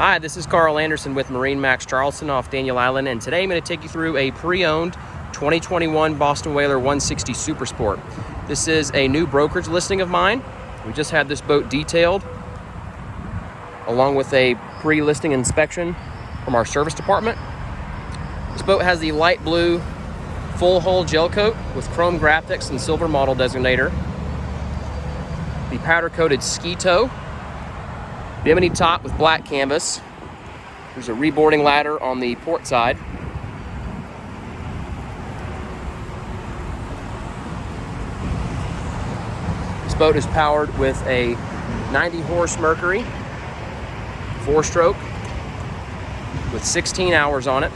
Hi, this is Carl Anderson with MarineMax Charleston off Daniel Island, and today I'm going to take you through a pre-owned 2021 Boston Whaler 160 Super Sport. This is a new brokerage listing of mine. We just had this boat detailed along with a pre-listing inspection from our service department. This boat has the light blue full hull gel coat with chrome graphics and silver model designator, the powder coated ski tow, bimini top with black canvas. There's a reboarding ladder on the port side. This boat is powered with a 90 horse Mercury 4-stroke with 16 hours on it,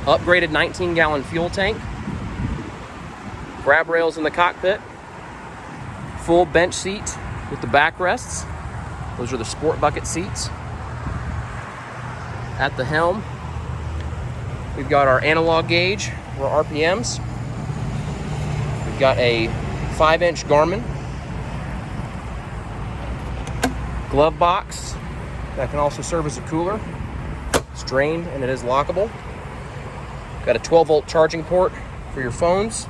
upgraded 19-gallon fuel tank, grab rails in the cockpit, full bench seat with the backrests. Those are the sport bucket seats. At the helm, we've got our analog gauge for RPMs. We've got a 5-inch Garmin glove box that can also serve as a cooler. It's drained and it is lockable. Got a 12-volt charging port for your phones.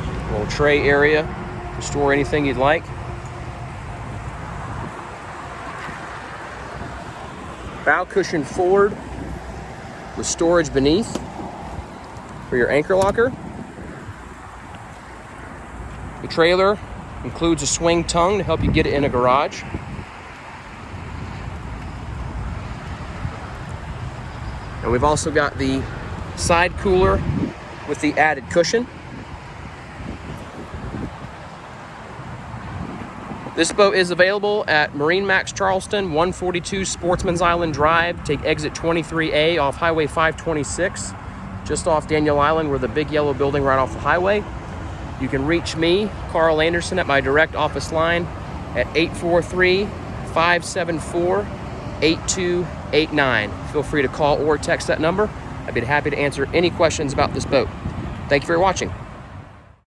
A little tray area to store anything you'd like. Bow cushion forward with storage beneath for your anchor locker. The trailer includes a swing tongue to help you get it in a garage. And we've also got the side cooler with the added cushion. This boat is available at MarineMax Charleston, 142 Sportsman's Island Drive. Take exit 23A off Highway 526, just off Daniel Island. We're the big yellow building right off the highway. You can reach me, Carl Anderson, at my direct office line at 843-574-8289. Feel free to call or text that number. I'd be happy to answer any questions about this boat. Thank you for watching.